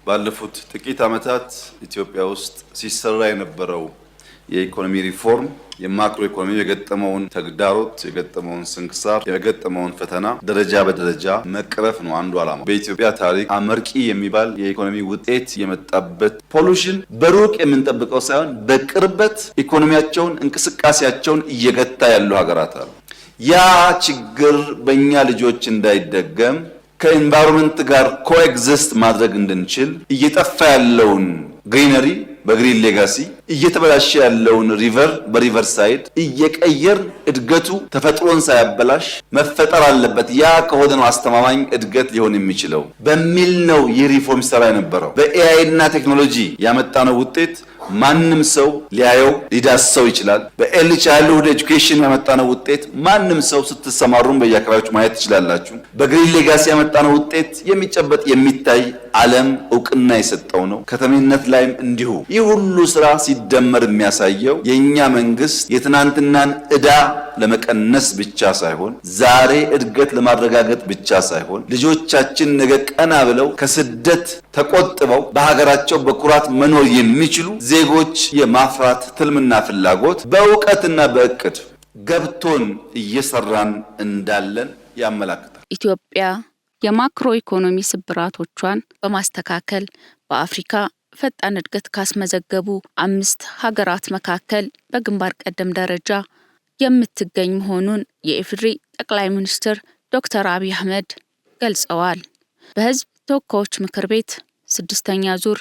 ባለፉት ጥቂት ዓመታት ኢትዮጵያ ውስጥ ሲሰራ የነበረው የኢኮኖሚ ሪፎርም የማክሮ ኢኮኖሚ የገጠመውን ተግዳሮት የገጠመውን ስንክሳር የገጠመውን ፈተና ደረጃ በደረጃ መቅረፍ ነው አንዱ ዓላማ። በኢትዮጵያ ታሪክ አመርቂ የሚባል የኢኮኖሚ ውጤት የመጣበት ፖሉሽን በሩቅ የምንጠብቀው ሳይሆን በቅርበት ኢኮኖሚያቸውን እንቅስቃሴያቸውን እየገታ ያሉ ሀገራት አሉ። ያ ችግር በእኛ ልጆች እንዳይደገም ከኤንቫይሮንመንት ጋር ኮኤግዚስት ማድረግ እንድንችል እየጠፋ ያለውን ግሪነሪ በግሪን ሌጋሲ እየተበላሸ ያለውን ሪቨር በሪቨር ሳይድ እየቀየር እድገቱ ተፈጥሮን ሳያበላሽ መፈጠር አለበት። ያ ከሆነ ነው አስተማማኝ እድገት ሊሆን የሚችለው በሚል ነው ይህ ሪፎርም ሰራ የነበረው። በኤአይ እና ቴክኖሎጂ ያመጣነው ውጤት ማንም ሰው ሊያየው ሊዳስሰው ይችላል። በኤርሊ ቻይልድሁድ ኤጁኬሽን ያመጣነው ውጤት ማንም ሰው ስትሰማሩም በየአካባቢዎች ማየት ትችላላችሁ። በግሪን ሌጋሲ ያመጣነው ውጤት የሚጨበጥ የሚታይ ዓለም እውቅና የሰጠው ነው። ከተሜነት ላይም እንዲሁ። ይህ ሁሉ ስራ ሲደመር የሚያሳየው የኛ መንግስት የትናንትናን ዕዳ ለመቀነስ ብቻ ሳይሆን ዛሬ እድገት ለማረጋገጥ ብቻ ሳይሆን ልጆቻችን ነገ ቀና ብለው ከስደት ተቆጥበው በሀገራቸው በኩራት መኖር የሚችሉ ዜጎች የማፍራት ትልምና ፍላጎት በእውቀትና በእቅድ ገብቶን እየሰራን እንዳለን ያመላክታል። ኢትዮጵያ የማክሮ ኢኮኖሚ ስብራቶቿን በማስተካከል በአፍሪካ ፈጣን እድገት ካስመዘገቡ 5 ሀገራት መካከል በግንባር ቀደም ደረጃ የምትገኝ መሆኑን የኢፌዴሪ ጠቅላይ ሚኒስትር ዶክተር አብይ አህመድ ገልጸዋል። በህዝብ ተወካዮች ምክር ቤት 6ኛ ዙር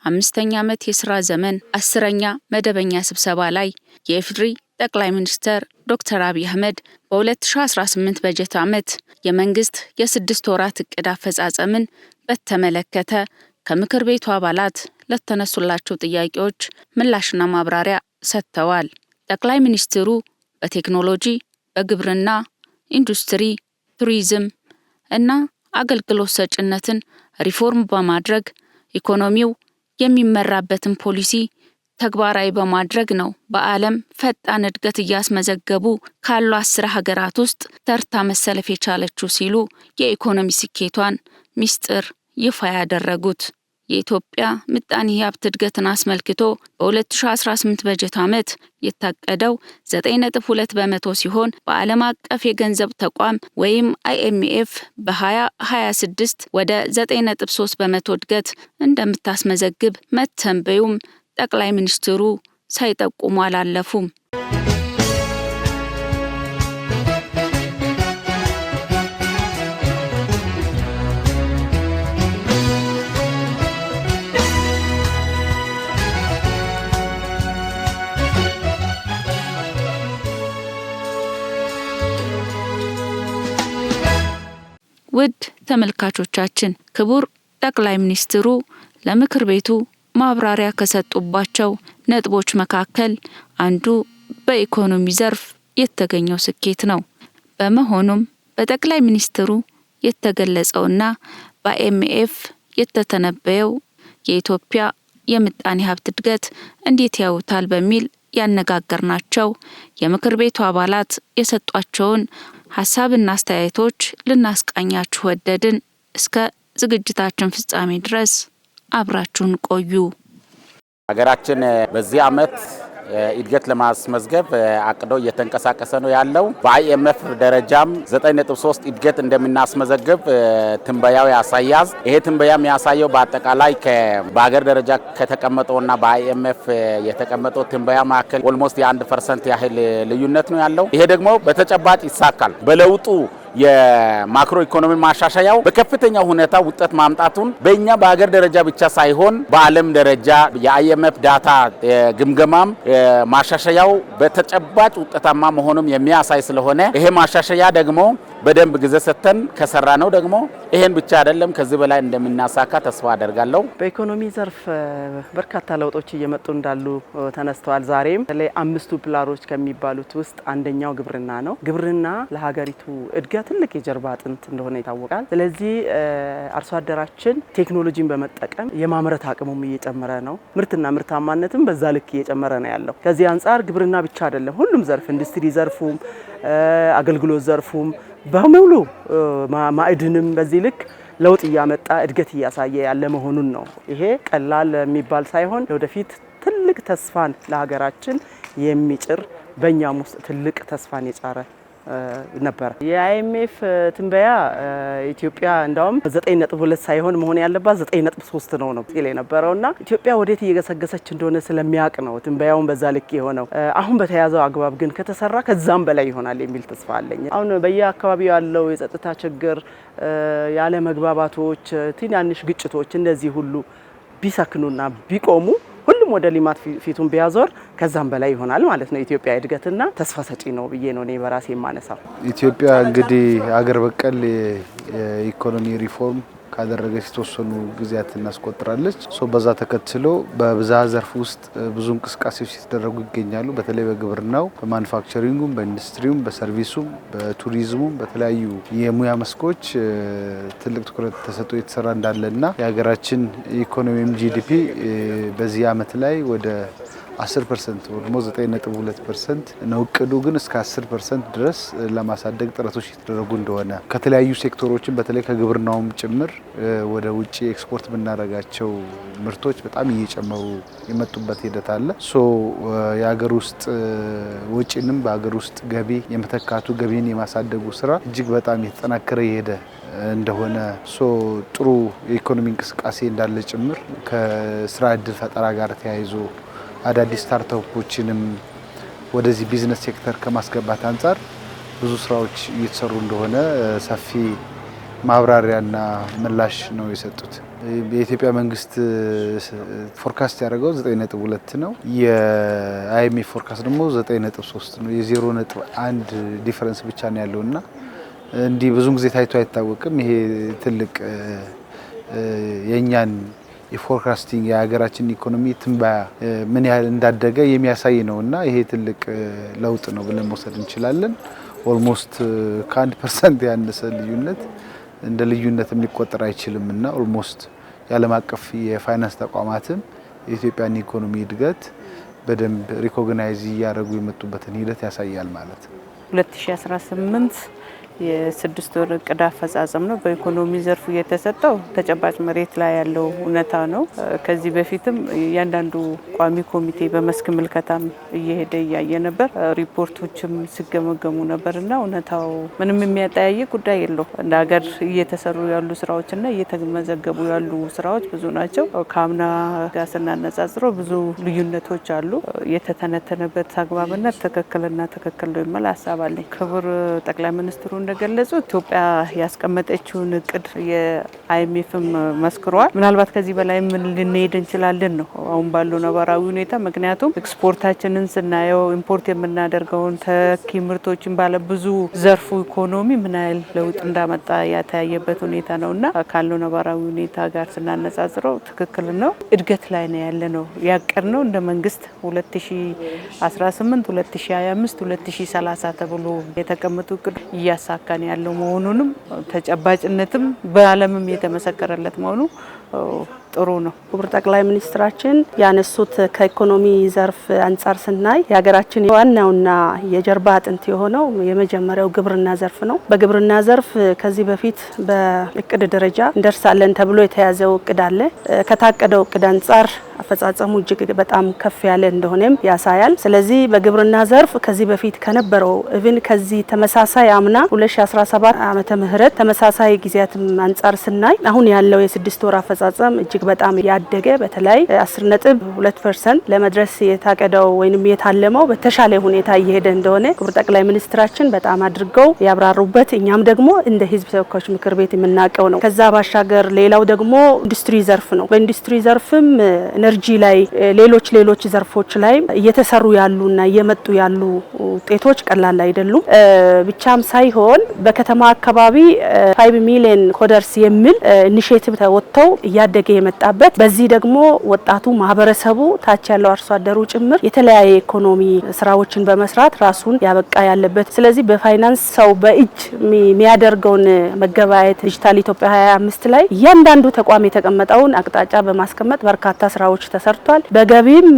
5ኛ ዓመት የሥራ ዘመን 10ኛ መደበኛ ስብሰባ ላይ የኢፌዴሪ ጠቅላይ ሚኒስትር ዶክተር አብይ አህመድ በ2018 በጀት ዓመት የመንግስት የ6 ወራት እቅድ አፈጻጸምን በተመለከተ ከምክር ቤቱ አባላት ለተነሱላቸው ጥያቄዎች ምላሽና ማብራሪያ ሰጥተዋል። ጠቅላይ ሚኒስትሩ በቴክኖሎጂ፣ በግብርና፣ ኢንዱስትሪ፣ ቱሪዝም እና አገልግሎት ሰጭነትን ሪፎርም በማድረግ ኢኮኖሚው የሚመራበትን ፖሊሲ ተግባራዊ በማድረግ ነው በዓለም ፈጣን እድገት እያስመዘገቡ ካሉ 10 ሀገራት ውስጥ ተርታ መሰለፍ የቻለችው ሲሉ የኢኮኖሚ ስኬቷን ሚስጥር ይፋ ያደረጉት። የኢትዮጵያ ምጣኔ ሀብት እድገትን አስመልክቶ በ2018 በጀት ዓመት የታቀደው 9.2% ሲሆን በዓለም አቀፍ የገንዘብ ተቋም ወይም IMF በ2026 ወደ 9.3% እድገት እንደምታስመዘግብ መተንበዩም ጠቅላይ ሚኒስትሩ ሳይጠቁሙ አላለፉም። ውድ ተመልካቾቻችን ክቡር ጠቅላይ ሚኒስትሩ ለምክር ቤቱ ማብራሪያ ከሰጡባቸው ነጥቦች መካከል አንዱ በኢኮኖሚ ዘርፍ የተገኘው ስኬት ነው። በመሆኑም በጠቅላይ ሚኒስትሩ የተገለጸውና በIMF የተተነበየው የኢትዮጵያ የምጣኔ ሀብት እድገት እንዴት ያዩታል በሚል ያነጋገርናቸው የምክር ቤቱ አባላት የሰጧቸውን ሐሳብና አስተያየቶች ልናስቃኛችሁ ወደድን። እስከ ዝግጅታችን ፍጻሜ ድረስ አብራችሁን ቆዩ። ሀገራችን በዚህ ዓመት እድገት ለማስመዝገብ አቅዶ እየተንቀሳቀሰ ነው ያለው። በIMF ደረጃም 9.3 እድገት እንደምናስመዘግብ ትንበያው ያሳያል። ይሄ ትንበያ የሚያሳየው በአጠቃላይ በሀገር ደረጃ ከተቀመጠውና በIMF የተቀመጠው ትንበያ መካከል ኦልሞስት የ1% ያህል ልዩነት ነው ያለው። ይሄ ደግሞ በተጨባጭ ይሳካል። በለውጡ የማክሮ ኢኮኖሚ ማሻሻያው በከፍተኛ ሁኔታ ውጤት ማምጣቱን በእኛ በሀገር ደረጃ ብቻ ሳይሆን በዓለም ደረጃ የIMF ዳታ ግምገማም ማሻሻያው በተጨባጭ ውጤታማ መሆኑን የሚያሳይ ስለሆነ ይሄ ማሻሻያ ደግሞ በደንብ ጊዜ ሰጥተን ከሰራ ነው ደግሞ ይሄን ብቻ አይደለም ከዚህ በላይ እንደምናሳካ ተስፋ አደርጋለሁ። በኢኮኖሚ ዘርፍ በርካታ ለውጦች እየመጡ እንዳሉ ተነስተዋል። ዛሬም ለይ 5 ፒላሮች ከሚባሉት ውስጥ አንደኛው ግብርና ነው። ግብርና ለሀገሪቱ እድገት ትልቅ የጀርባ አጥንት እንደሆነ ይታወቃል። ስለዚህ አርሶ አደራችን ቴክኖሎጂን በመጠቀም የማምረት አቅሙም እየጨመረ ነው። ምርትና ምርታማነትም በዛ ልክ እየጨመረ ነው ያለው። ከዚህ አንፃር ግብርና ብቻ አይደለም ሁሉም ዘርፍ ኢንዱስትሪ ዘርፉም አገልግሎት ዘርፉም በሙሉ ማዕድንም በዚህ ልክ ለውጥ እያመጣ እድገት እያሳየ ያለ መሆኑን ነው። ይሄ ቀላል የሚባል ሳይሆን ለወደፊት ትልቅ ተስፋን ለሀገራችን የሚጭር በእኛም ውስጥ ትልቅ ተስፋን የጫረ ነበር። የአይኤምኤፍ ትንበያ ኢትዮጵያ እንዳውም 9.2 ሳይሆን መሆን ያለባት 9.3 ነው ሲል የነበረውና ኢትዮጵያ ወዴት እየገሰገሰች እንደሆነ ስለሚያውቅ ነው ትንበያውን በዛ ልክ የሆነው። አሁን በተያዘው አግባብ ግን ከተሰራ ከዛም በላይ ይሆናል የሚል ተስፋ አለኝ። አሁን በየአካባቢው ያለው የጸጥታ ችግር፣ ያለ መግባባቶች፣ ትናንሽ ግጭቶች እነዚህ ሁሉ ቢሰክኑና ቢቆሙ ሁሉም ወደ ልማት ፊቱን ቢያዞር ከዛም በላይ ይሆናል ማለት ነው። ኢትዮጵያ እድገትና ተስፋ ሰጪ ነው ብዬ ነው እኔ በራሴ የማነሳው። ኢትዮጵያ እንግዲህ ሀገር በቀል የኢኮኖሚ ሪፎርም ካደረገች የተወሰኑ ጊዜያት እናስቆጥራለች። በዛ ተከትሎ በብዝሃ ዘርፍ ውስጥ ብዙ እንቅስቃሴዎች የተደረጉ ይገኛሉ። በተለይ በግብርናው፣ በማኑፋክቸሪንጉም፣ በኢንዱስትሪውም፣ በሰርቪሱም፣ በቱሪዝሙም በተለያዩ የሙያ መስኮች ትልቅ ትኩረት ተሰጥቶ የተሰራ እንዳለና የሀገራችን ኢኮኖሚም ጂዲፒ በዚህ አመት ላይ ወደ 10% ወድሞ 9.2% ነው። እቅዱ ግን እስከ 10% ድረስ ለማሳደግ ጥረቶች የተደረጉ እንደሆነ ከተለያዩ ሴክተሮችን በተለይ ከግብርናውም ጭምር ወደ ውጪ ኤክስፖርት ብናደርጋቸው ምርቶች በጣም እየጨመሩ የመጡበት ሂደት አለ። የሀገር ውስጥ ወጪንም በሀገር ውስጥ ገቢ የመተካቱ ገቢን የማሳደጉ ስራ እጅግ በጣም የተጠናከረ የሄደ እንደሆነ ጥሩ የኢኮኖሚ እንቅስቃሴ እንዳለ ጭምር ከስራ እድል ፈጠራ ጋር ተያይዞ አዳዲስ ስታርታፖችንም ወደዚህ ቢዝነስ ሴክተር ከማስገባት አንጻር ብዙ ስራዎች እየተሰሩ እንደሆነ ሰፊ ማብራሪያና ምላሽ ነው የሰጡት። የኢትዮጵያ መንግስት ፎርካስት ያደረገው 9.2 ነው። የአይኤምኤፍ ፎርካስት ደግሞ 9.3 ነው። የ0.1 ዲፈረንስ ብቻ ነው ያለውና እንዲህ ብዙ ጊዜ ታይቶ አይታወቅም። ይሄ ትልቅ የኛን የፎርካስቲንግ የሀገራችን ኢኮኖሚ ትንበያ ምን ያህል እንዳደገ የሚያሳይ ነውና ይሄ ትልቅ ለውጥ ነው ብለን መውሰድ እንችላለን። ኦልሞስት ከ1% ያነሰ ልዩነት እንደ ልዩነትም ሊቆጠር አይችልምና ኦልሞስት የዓለም አቀፍ የፋይናንስ ተቋማትም የኢትዮጵያን ኢኮኖሚ እድገት በደንብ ሪኮግናይዝ እያደረጉ የመጡበትን ሂደት ያሳያል ማለት ነው። 2018 የ6 ወር እቅድ አፈጻጸም ነው። በኢኮኖሚ ዘርፉ የተሰጠው ተጨባጭ መሬት ላይ ያለው እውነታ ነው። ከዚህ በፊትም እያንዳንዱ ቋሚ ኮሚቴ በመስክ ምልከታም እየሄደ እያየ ነበር። ሪፖርቶችም ሲገመገሙ ነበርና እውነታው ምንም የሚያጠያይቅ ጉዳይ የለው። እንደ ሀገር እየተሰሩ ያሉ ስራዎችና እየተመዘገቡ ያሉ ስራዎች ብዙ ናቸው። ከአምና ጋር ስናነጻጽረው ብዙ ልዩነቶች አሉ። የተተነተነበት አግባብነት ትክክልና ትክክል ነው የሚል ሀሳብ አለኝ። ክቡር ጠቅላይ ሚኒስትሩ እንደገለጹ ኢትዮጵያ ያስቀመጠችውን እቅድ የአይኤምኤፍም መስክሯል። ምናልባት ከዚህ በላይ ምን ልንሄድ እንችላለን ነው አሁን ባለው ነባራዊ ሁኔታ። ምክንያቱም ኤክስፖርታችንን ስናየው ኢምፖርት የምናደርገውን ተኪ ምርቶችን ባለ ብዙ ዘርፉ ኢኮኖሚ ምን ያህል ለውጥ እንዳመጣ ያታየበት ሁኔታ ነውና ካለው ነባራዊ ሁኔታ ጋር ስናነጻጽረው ትክክል ነው። እድገት ላይ ነው ያለ ነው ያቀር ነው እንደ መንግስት 2018 2025 2030 ተብሎ የተቀመጡ እቅድ እያሳካን ያለው መሆኑንም ተጨባጭነትም በዓለምም የተመሰከረለት መሆኑ ጥሩ ነው። ክቡር ጠቅላይ ሚኒስትራችን ያነሱት ከኢኮኖሚ ዘርፍ አንጻር ስናይ የሀገራችን ዋናውና የጀርባ አጥንት የሆነው የመጀመሪያው ግብርና ዘርፍ ነው። በግብርና ዘርፍ ከዚህ በፊት በእቅድ ደረጃ እንደርሳለን ተብሎ የተያዘው እቅድ አለ። ከታቀደው እቅድ አንጻር አፈጻጸሙ እጅግ በጣም ከፍ ያለ እንደሆነም ያሳያል። ስለዚህ በግብርና ዘርፍ ከዚህ በፊት ከነበረው ኢቭን ከዚህ ተመሳሳይ አምና 2017 ዓመተ ምህረት ተመሳሳይ ጊዜያት አንጻር ስናይ አሁን ያለው የ6 ወር አፈጻጸም እጅግ በጣም ያደገ በተለይ 10.2% ለመድረስ የታቀደው ወይንም የታለመው በተሻለ ሁኔታ እየሄደ እንደሆነ ክቡር ጠቅላይ ሚኒስትራችን በጣም አድርገው ያብራሩበት እኛም ደግሞ እንደ ሕዝብ ተወካዮች ምክር ቤት የምናውቀው ነው። ከዛ ባሻገር ሌላው ደግሞ ኢንዱስትሪ ዘርፍ ነው። በኢንዱስትሪ ዘርፍም ኤነርጂ ላይ ሌሎች ዘርፎች ላይ እየተሰሩ ያሉና እየመጡ ያሉ ውጤቶች ቀላል አይደሉም። ብቻም ሳይሆን በከተማ አካባቢ 5 ሚሊዮን ኮደርስ የሚል ኢኒሼቲቭ ተወጥተው እያደገ የመጣበት በዚህ ደግሞ ወጣቱ ማህበረሰቡ ታች ያለው አርሶ አደሩ ጭምር የተለያየ ኢኮኖሚ ስራዎችን በመስራት ራሱን ያበቃ ያለበት። ስለዚህ በፋይናንስ ሰው በእጅ የሚያደርገውን መገበያየት ዲጂታል ኢትዮጵያ 25 ላይ እያንዳንዱ ተቋም የተቀመጠውን አቅጣጫ በማስቀመጥ በርካታ ስራዎች ተሰርቷል። በገቢም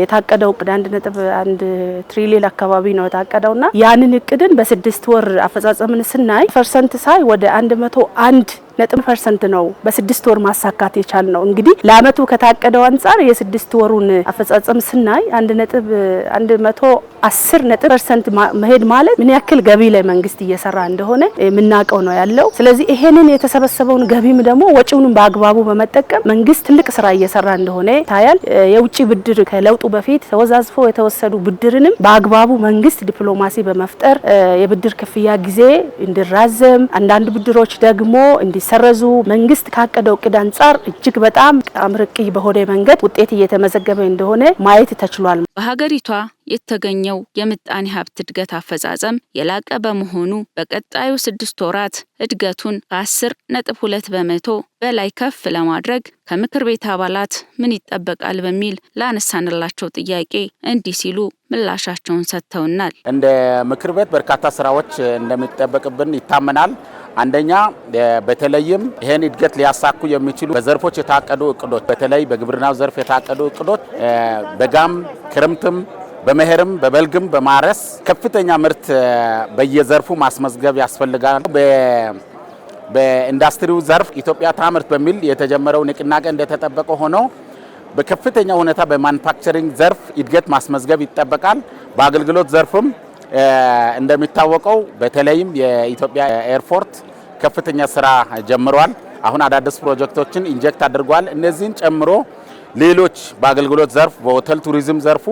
የታቀደው እቅድ 1.1 ትሪሊዮን አካባቢ ነው የታቀደውና ያንን እቅድን በ6 ወር አፈጻጸምን ስናይ ፐርሰንት ሳይ ወደ 101 9% ነው በ6 ወር ማሳካት የቻል ነው። እንግዲህ ለአመቱ ከታቀደው አንፃር የ6 ወሩን አፈጻጸም ስናይ 110% መሄድ ማለት ምን ያክል ገቢ ላይ መንግስት እየሰራ እንደሆነ የምናውቀው ነው ያለው። ስለዚህ ይሄንን የተሰበሰበውን ገቢም ደግሞ ወጪውን በአግባቡ በመጠቀም መንግስት ትልቅ ስራ እየሰራ እንደሆነ ታያል። የውጭ ብድር ከለውጡ በፊት ተወዛዝፎ የተወሰዱ ብድርንም በአግባቡ መንግስት ዲፕሎማሲ በመፍጠር የብድር ክፍያ ጊዜ እንዲራዘም አንዳንድ ብድሮች ደግሞ እንዲሰረዙ መንግስት ካቀደው እቅድ አንፃር እጅግ በጣም አምርቂ በሆነ መንገድ ውጤት እየተመዘገበ እንደሆነ ማየት ተችሏል። በሀገሪቷ የተገኘው የምጣኔ ሀብት እድገት አፈጻጸም የላቀ በመሆኑ በቀጣዩ 6 ወራት እድገቱን ከ10.2 በመቶ በላይ ከፍ ለማድረግ ከምክር ቤት አባላት ምን ይጠበቃል በሚል ላነሳንላቸው ጥያቄ እንዲህ ሲሉ ምላሻቸውን ሰጥተውናል። እንደ ምክር ቤት በርካታ ስራዎች እንደሚጠበቅብን ይታመናል። አንደኛ በተለይም ይሄን እድገት ሊያሳኩ የሚችሉ በዘርፎች የታቀዱ እቅዶች በተለይ በግብርናው ዘርፍ የታቀዱ እቅዶች በጋም ክረምትም በመኸርም በበልግም በማረስ ከፍተኛ ምርት በየዘርፉ ማስመዝገብ ያስፈልጋል። በኢንዱስትሪው ዘርፍ ኢትዮጵያ ታምርት በሚል የተጀመረው ንቅናቄ እንደተጠበቀ ሆኖ በከፍተኛ ሁኔታ በማኑፋክቸሪንግ ዘርፍ እድገት ማስመዝገብ ይጠበቃል። በአገልግሎት ዘርፍም እንደሚታወቀው በተለይም የኢትዮጵያ ኤርፖርት ከፍተኛ ስራ ጀምሯል። አሁን አዳዲስ ፕሮጀክቶችን ኢንጀክት አድርጓል። እነዚህን ጨምሮ ሌሎች በአገልግሎት ዘርፍ በሆቴል ቱሪዝም ዘርፉ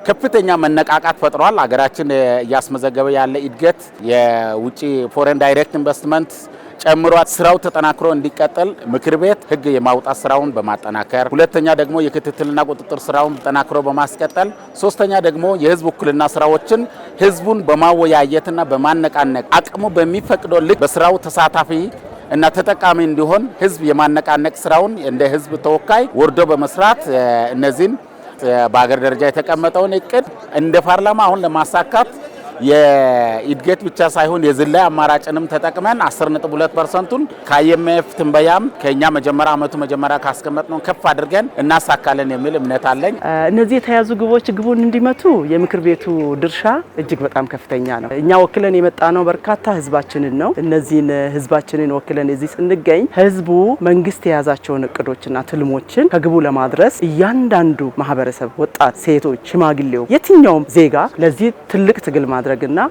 ከፍተኛ መነቃቃት ፈጥሯል። ሀገራችን እያስመዘገበ ያለ እድገት የውጪ ፎሬን ዳይሬክት ኢንቨስትመንት ጨምሯል። ስራው ተጠናክሮ እንዲቀጥል ምክር ቤት ህግ የማውጣት ስራውን በማጠናከር፣ ሁለተኛ ደግሞ የክትትልና ቁጥጥር ስራውን ተጠናክሮ በማስቀጠል፣ ሶስተኛ ደግሞ የህዝብ ውክልና ስራዎችን ህዝቡን በማወያየትና በማነቃነቅ አቅሙ በሚፈቅደው ልክ በስራው ተሳታፊ እና ተጠቃሚ እንዲሆን ህዝብ የማነቃነቅ ስራውን እንደ ህዝብ ተወካይ ወርዶ በመስራት እነዚህን በአገር ደረጃ የተቀመጠውን እቅድ እንደ ፓርላማ አሁን ለማሳካት የእድገት ብቻ ሳይሆን የዝላይ አማራጭንም ተጠቅመን 10.2%ን ከአይኤምኤፍ ትንበያም ከኛ አመቱ መጀመሪያ ካስቀመጥነው ከፍ አድርገን እናሳካለን የሚል እምነት አለኝ። እነዚህ የተያዙ ግቦች ግቡን እንዲመቱ የምክር ቤቱ ድርሻ እጅግ በጣም ከፍተኛ ነው። እኛ ወክለን የመጣነው በርካታ ህዝባችንን ነው። እነዚህን ህዝባችንን ወክለን እዚህ ስንገኝ ህዝቡ መንግስት የያዛቸውን እቅዶችና ትልሞችን ከግቡ ለማድረስ እያንዳንዱ ማህበረሰብ፣ ወጣት፣ ሴቶች፣ ሽማግሌው፣ የትኛውም ዜጋ ለዚህ ትልቅ ትግል ማድረግና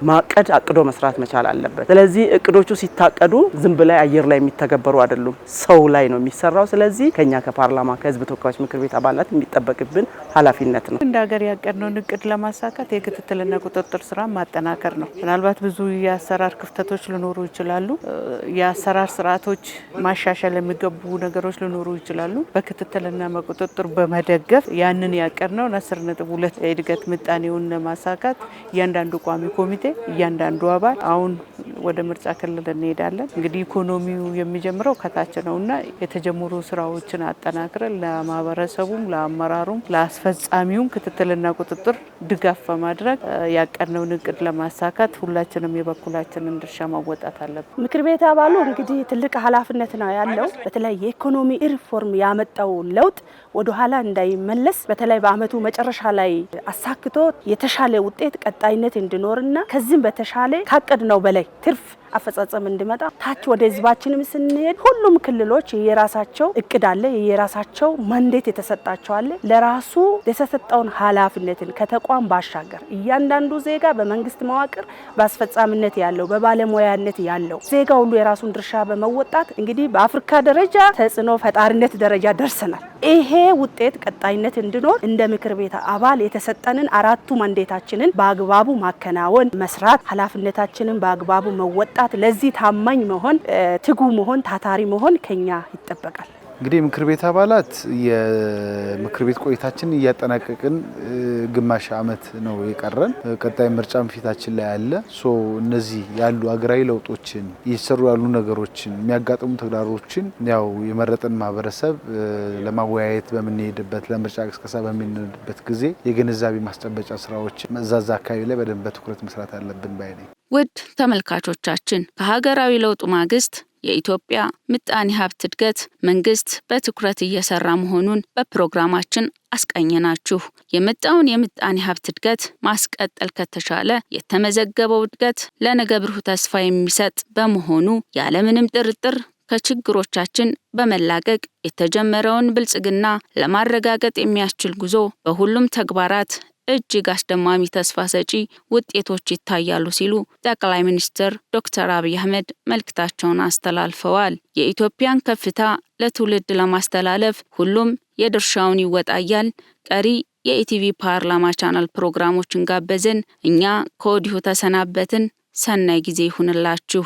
ማቀድ አቅዶ መስራት መቻል አለበት። ስለዚህ እቅዶቹ ሲታቀዱ ዝም ብለው አየር ላይ የሚተገበሩ አይደሉም፣ ሰው ላይ ነው የሚሰራው። ስለዚህ ከኛ ከፓርላማ ከህዝብ ተወካዮች ምክር ቤት አባላት የሚጠበቅብን ኃላፊነት ነው። እንደ ሀገር ያቀድነውን እቅድ ለማሳካት የክትትልና ቁጥጥር ስራ ማጠናከር ነው። ምናልባት ብዙ የአሰራር ክፍተቶች ሊኖሩ ይችላሉ። የአሰራር ስርዓቶች ማሻሻል የሚገቡ ነገሮች ሊኖሩ ይችላሉ። በክትትልና በቁጥጥር በመደገፍ ያንን ያቀድነው 10.2 የእድገት ምጣኔውን ለማሳካት እያንዳንዱ ቋሚ ኮሚቴ እያንዳንዱ አባል አሁን ወደ ምርጫ ክልል እንሄዳለን። እንግዲህ ኢኮኖሚው የሚጀምረው ከታች ነውና የተጀመሩ ስራዎችን አጠናክረን ለማህበረሰቡም፣ ለአመራሩም፣ ለአስፈጻሚውም ክትትልና ቁጥጥር ድጋፍ በማድረግ ያቀድነውን እቅድ ለማሳካት ሁላችንም የበኩላችንን ድርሻ ማወጣት አለብን። ምክር ቤት አባሉ እንግዲህ ትልቅ ኃላፊነት ነው ያለው። በተለይ የኢኮኖሚ ሪፎርም ያመጣው ለውጥ ወደ ኋላ እንዳይመለስ በተለይ በአመቱ መጨረሻ ላይ አሳክቶ የተሻለ ውጤት ቀጣይነት እንዲኖርና ከዚህም በተሻለ ካቀድነው በላይ ትርፍ አፈጻጸም እንዲመጣ ታች ወደ ህዝባችንም ስንሄድ ሁሉም ክልሎች የራሳቸው እቅድ አለ፣ የራሳቸው ማንዴት የተሰጣቸው አለ። ለራሱ የተሰጠውን ኃላፊነትን ከተቋም ባሻገር እያንዳንዱ ዜጋ በመንግስት መዋቅር በአስፈጻሚነት ያለው በባለሙያነት ያለው ዜጋ ሁሉ የራሱን ድርሻ በመወጣት እንግዲህ በአፍሪካ ደረጃ ተጽዕኖ ፈጣሪነት ደረጃ ደርሰናል። ይሄ ውጤት ቀጣይነት እንዲኖር እንደ ምክር ቤት አባል የተሰጠንን 4ቱ ማንዴታችንን በአግባቡ ማከናወን፣ መስራት፣ ኃላፊነታችንን በአግባቡ መወጣት፣ ለዚህ ታማኝ መሆን፣ ትጉ መሆን፣ ታታሪ መሆን ከኛ ይጠበቃል። እንግዲህ ምክር ቤት አባላት የምክር ቤት ቆይታችን እያጠናቀቅን ግማሽ አመት ነው የቀረን። ቀጣይ ምርጫም ፊታችን ላይ አለ። እነዚህ ያሉ አገራዊ ለውጦችን እየሰሩ ያሉ ነገሮችን የሚያጋጥሙ ተግዳሮችን ያው የመረጠን ማህበረሰብ ለማወያየት በምንሄድበት ለምርጫ ቅስቀሳ በምንሄድበት ጊዜ የግንዛቤ ማስጨበጫ ስራዎች መዛዛ አካባቢ ላይ በደንብ በትኩረት መስራት አለብን ባይ ነኝ። ውድ ተመልካቾቻችን ከሀገራዊ ለውጡ ማግስት የኢትዮጵያ ምጣኔ ሀብት እድገት መንግስት በትኩረት እየሰራ መሆኑን በፕሮግራማችን አስቃኘናችሁ። የመጣውን የምጣኔ ሀብት እድገት ማስቀጠል ከተቻለ የተመዘገበው እድገት ለነገ ብሩህ ተስፋ የሚሰጥ በመሆኑ ያለምንም ጥርጥር ከችግሮቻችን በመላቀቅ የተጀመረውን ብልጽግና ለማረጋገጥ የሚያስችል ጉዞ በሁሉም ተግባራት እጅግ አስደማሚ ተስፋ ሰጪ ውጤቶች ይታያሉ ሲሉ ጠቅላይ ሚኒስትር ዶክተር አብይ አህመድ መልእክታቸውን አስተላልፈዋል። የኢትዮጵያን ከፍታ ለትውልድ ለማስተላለፍ ሁሉም የድርሻውን ይወጣያል። ቀሪ የኢቲቪ ፓርላማ ቻናል ፕሮግራሞችን ጋበዝን። እኛ ከወዲሁ ተሰናበትን። ሰናይ ጊዜ ይሁንላችሁ።